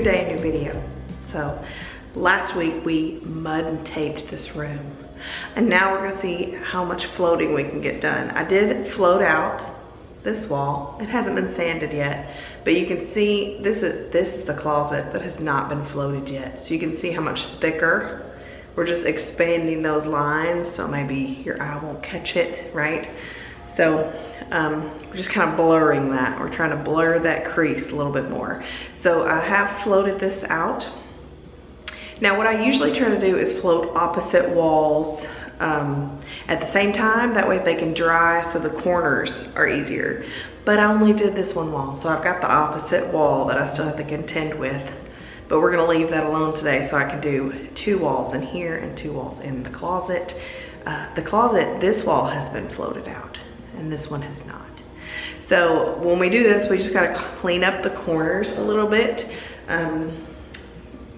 new day, new video. So last week we mud and taped this room, and now we're gonna see how much floating we can get done. I did float out this wall. It hasn't been sanded yet, but you can see this is the closet that has not been floated yet. So you can see how much thicker. We're just expanding those lines so maybe your eye won't catch it, right? So we're just kind of blurring that. We're trying to blur that crease a little bit more. So I have floated this out. Now what I usually try to do is float opposite walls at the same time. That way they can dry so the corners are easier. But I only did this one wall. So I've got the opposite wall that I still have to contend with. But we're gonna leave that alone today so I can do 2 walls in here and 2 walls in the closet. This wall has been floated out and this one has not. So when we do this, we just gotta clean up the corners a little bit.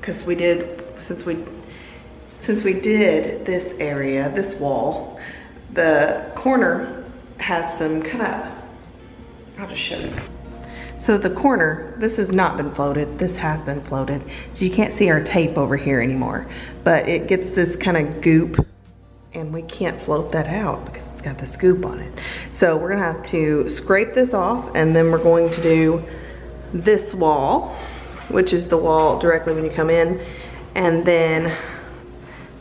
Because since we did this area, this wall, the corner has some kind of, I'll just show you. So the corner, this has not been floated, this has been floated. So you can't see our tape over here anymore, but it gets this kind of goop and we can't float that out because it's got this goop on it. So we're gonna have to scrape this off, and then we're going to do this wall, which is the wall directly when you come in, and then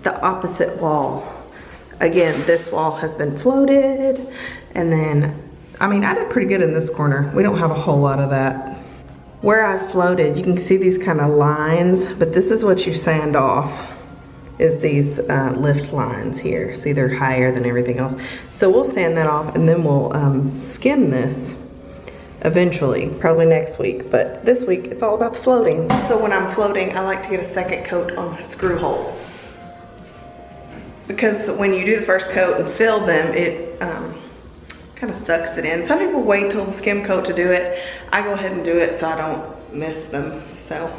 the opposite wall. Again, this wall has been floated, and then, I mean, I did pretty good in this corner. We don't have a whole lot of that. Where I floated, you can see these kind of lines, but this is what you sand off, is these lift lines here. See, they're higher than everything else. So we'll sand that off, and then we'll skim this eventually, probably next week. But this week, it's all about the floating. So when I'm floating, I like to get a second coat on my screw holes. Because when you do the first coat and fill them, it kind of sucks it in. Some people wait till the skim coat to do it. I go ahead and do it so I don't miss them. So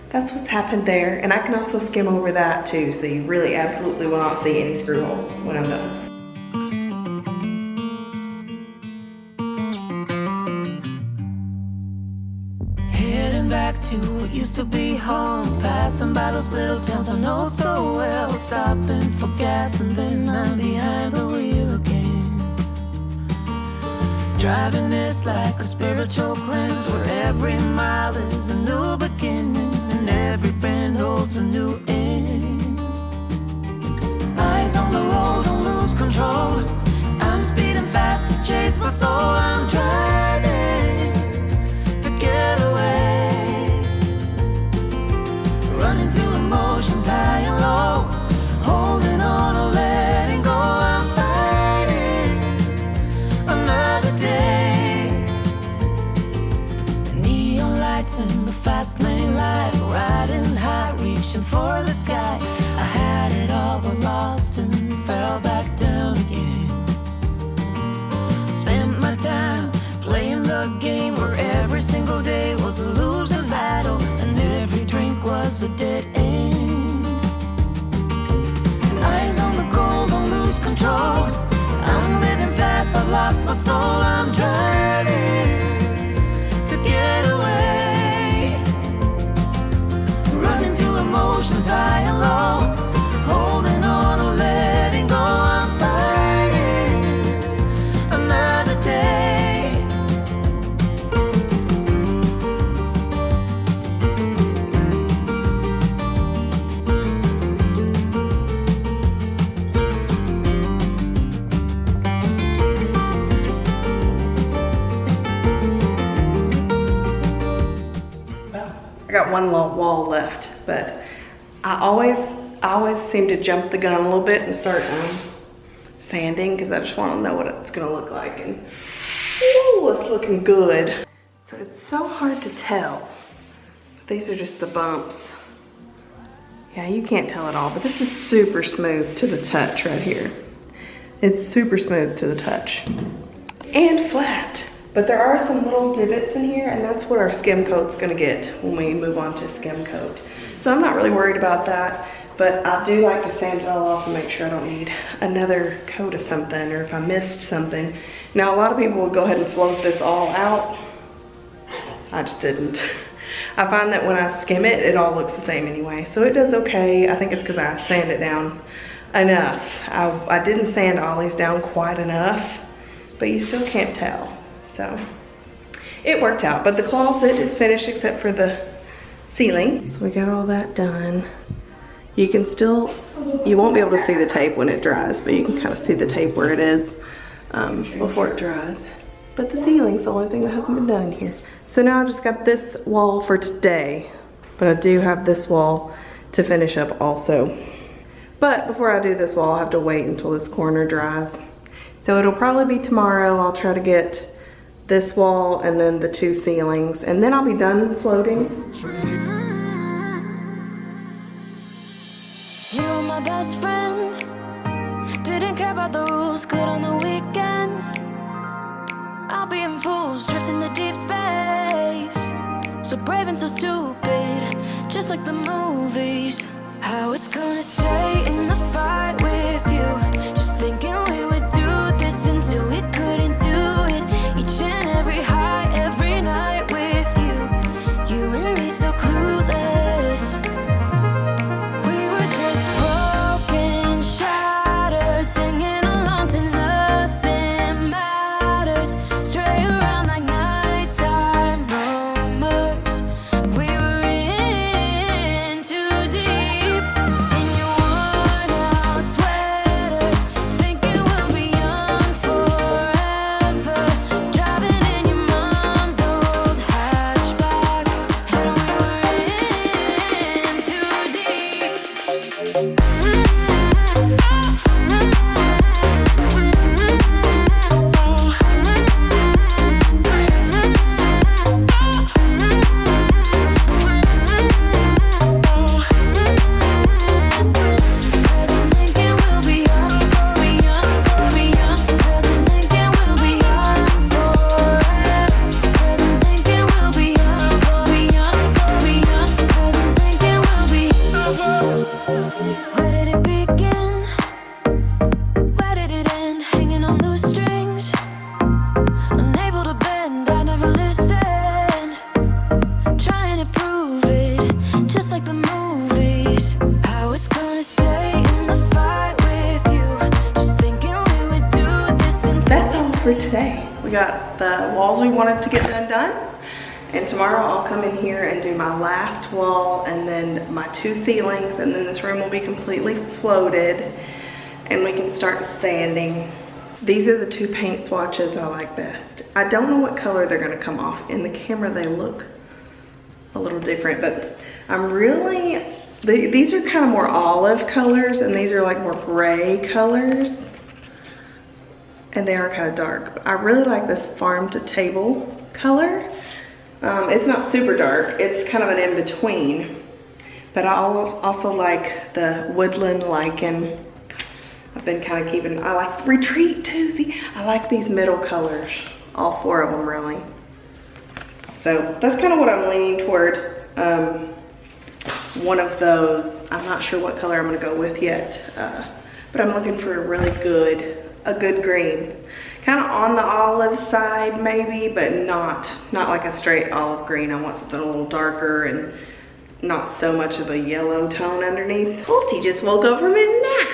that's what's happened there. And I can also skim over that too, so you really absolutely will not see any screw holes when I'm done. Back to what used to be home, passing by those little towns I know so well, stopping for gas and then I'm behind the wheel again. Driving this like a spiritual cleanse, where every mile is a new beginning and every bend holds a new end. Eyes on the road, don't lose control. I'm speeding fast to chase my soul. I'm driving to get away, running through emotions high and low, holding on or letting go. I'm fighting another day. The neon lights in the fast lane life, riding high, reaching for the sky. I had it all but lost and fell back down again. Spent my time playing the game where every single day was a losing battle and every drink was a dead end. Eyes on the goal, don't lose control. I'm living fast, I've lost my soul. I'm driving to get away, running through emotions high and low, holding on or letting go. I'm fighting another day. I got one wall left, but I always seem to jump the gun a little bit and start sanding because I just want to know what it's gonna look like. And ooh, it's looking good. So it's so hard to tell. These are just the bumps. Yeah, you can't tell at all, but this is super smooth to the touch right here. It's super smooth to the touch and flat. But there are some little divots in here, and that's what our skim coat's gonna get when we move on to skim coat. So I'm not really worried about that, but I do like to sand it all off and make sure I don't need another coat of something, or if I missed something. Now, a lot of people will go ahead and float this all out. I just didn't. I find that when I skim it, it all looks the same anyway. So it does okay. I think it's because I sand it down enough. I didn't sand Ollie's down quite enough, but you still can't tell. So it worked out. But the closet is finished except for the ceiling. So we got all that done. You can still, you won't be able to see the tape when it dries, but you can kind of see the tape where it is before it dries. But the ceiling's the only thing that hasn't been done in here. So now I just got this wall for today, but I do have this wall to finish up also. But before I do this wall, I have to wait until this corner dries. So it'll probably be tomorrow. I'll try to get this wall and then the 2 ceilings, and then I'll be done floating. You were my best friend. Didn't care about the rules, good on the weekends. I'll be in fools, drifting to deep space. So brave and so stupid, just like the movies. I was gonna stay in the fight with you, just thinking we would do this until we couldn't do it. Each and every high, every night with you. You and me so clueless. We were just broken, shattered, singing along to nothing matters. Stray around like nighttime rumors. We were in too deep. In your worn-out sweaters, thinking we'll be young forever. Driving in your mom's old hatchback, and we were in too deep. Cause I'm thinking we'll be young, be young, be young. Cause I'm thinking we'll be young forever. Cause I'm thinking we'll be young, be young, be young. Cause I'm thinking we'll be. Where did it begin? Where did it end? Hanging on loose strings, unable to bend. I never listened, trying to prove it, just like the movies. I was gonna stay in the fight with you, just thinking we would do this until That's all for today. We got the walls we wanted to get done. And tomorrow I'll come in here and do my last wall and then my 2 ceilings, and then this room will be completely floated and we can start sanding. These are the 2 paint swatches I like best. I don't know what color they're gonna come off. In the camera they look a little different, but I'm really, these are kind of more olive colors and these are like more gray colors. And they are kind of dark. I really like this farm to table color. It's not super dark, it's kind of an in-between. But I also like the woodland lichen. I've been kind of keeping, I like retreat too. See, I like these middle colors, all 4 of them really. So that's kind of what I'm leaning toward. One of those, I'm not sure what color I'm gonna go with yet, but I'm looking for a really good, green. Kind of on the olive side maybe, but not like a straight olive green. I want something a little darker and not so much of a yellow tone underneath. Colty just woke up from his nap.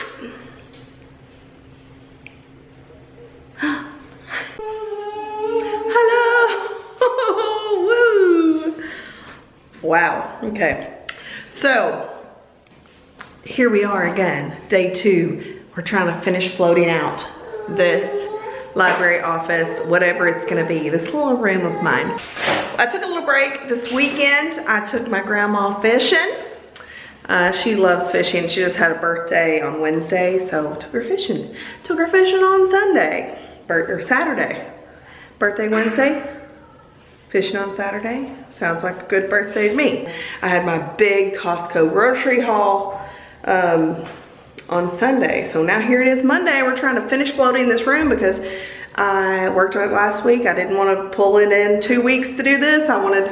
Hello. Woo. Wow. Okay. So here we are again, day 2. We're trying to finish floating out this library office, whatever it's gonna be, this little room of mine. I took a little break this weekend. I took my grandma fishing. She loves fishing. She just had a birthday on Wednesday, so took her fishing. Took her fishing on Sunday, or Saturday. Birthday Wednesday, fishing on Saturday. Sounds like a good birthday to me. I had my big Costco grocery haul on Sunday. So now here it is Monday. We're trying to finish floating this room because I worked on it last week. I didn't want to pull it in 2 weeks to do this. I wanted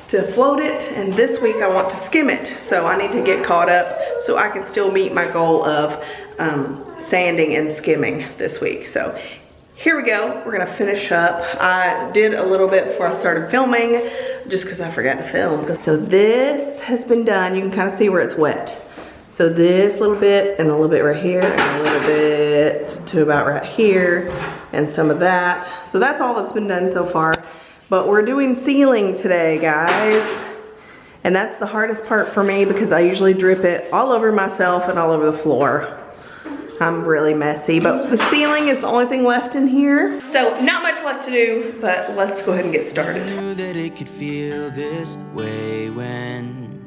to float it, and this week I want to skim it. So I need to get caught up so I can still meet my goal of sanding and skimming this week. So Here we go, we're gonna finish up. I did a little bit before I started filming, just because I forgot to film. So this has been done. You can kind of see where it's wet. So this little bit and a little bit right here and a little bit to about right here and some of that. So that's all that's been done so far. But we're doing ceiling today, guys. And that's the hardest part for me because I usually drip it all over myself and all over the floor. I'm really messy, but the ceiling is the only thing left in here. So not much left to do, but let's go ahead and get started. I knew that it could feel this way when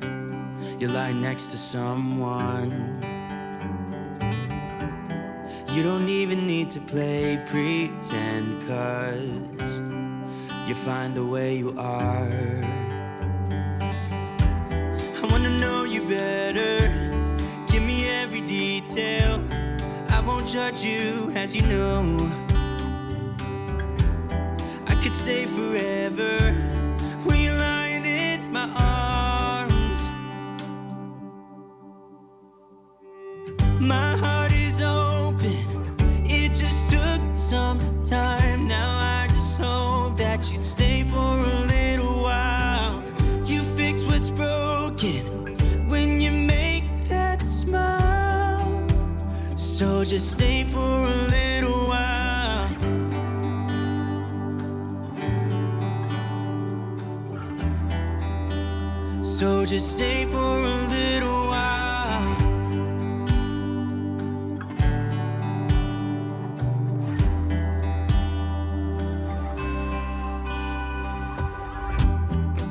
you lie next to someone. You don't even need to play pretend, 'cause you find the way you are. I wanna know you better, give me every detail. I won't judge you, as you know. I could stay forever when you're lying in my arms. My heart is open, it just took some time. Now I just hope that you'd stay for a little while. You fix what's broken when you make that smile. So just stay for a little while. So just stay for a little while.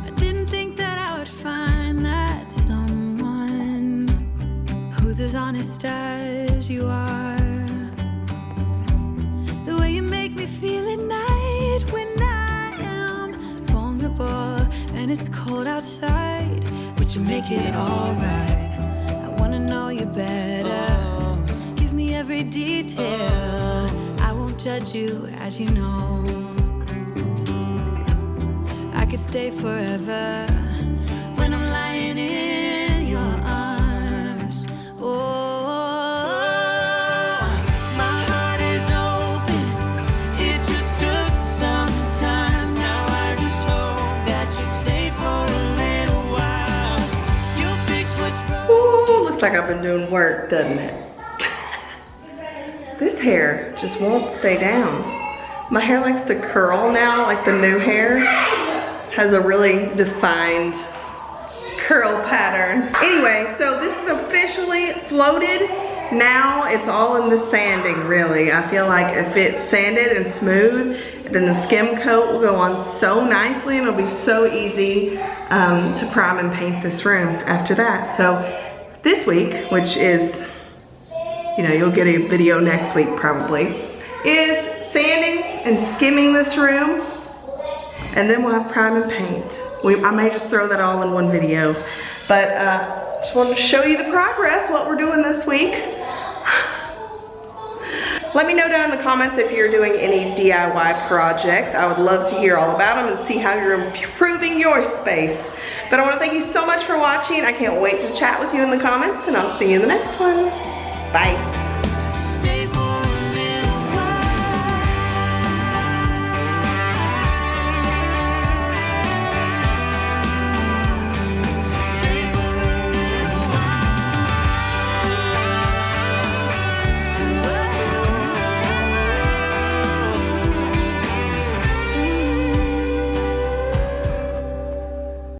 I didn't think that I would find that someone who's as honest as you are. The way you make me feel at night when I am vulnerable and it's cold outside, but you make it alright. I wanna know you better, give me every detail. I won't judge you, as you know. I could stay forever when I'm lying in your arms. Oh, my heart is open, it just took some time. Now I just hope that you stay for a little while. You fix what's broken. Ooh, looks like I've been doing work, doesn't it? This hair just won't stay down. My hair likes to curl now, like the new hair has a really defined curl pattern. Anyway, so this is officially floated. Now it's all in the sanding, really. I feel like if it's sanded and smooth, then the skim coat will go on so nicely and it'll be so easy to prime and paint this room after that. So this week, which is, you know, you'll get a video next week probably, is sanding and skimming this room, and then we'll have prime and paint. I may just throw that all in one video, but just wanted to show you the progress, what we're doing this week. Let me know down in the comments if you're doing any DIY projects. I would love to hear all about them and see how you're improving your space. But I want to thank you so much for watching. I can't wait to chat with you in the comments, and I'll see you in the next one. Bye.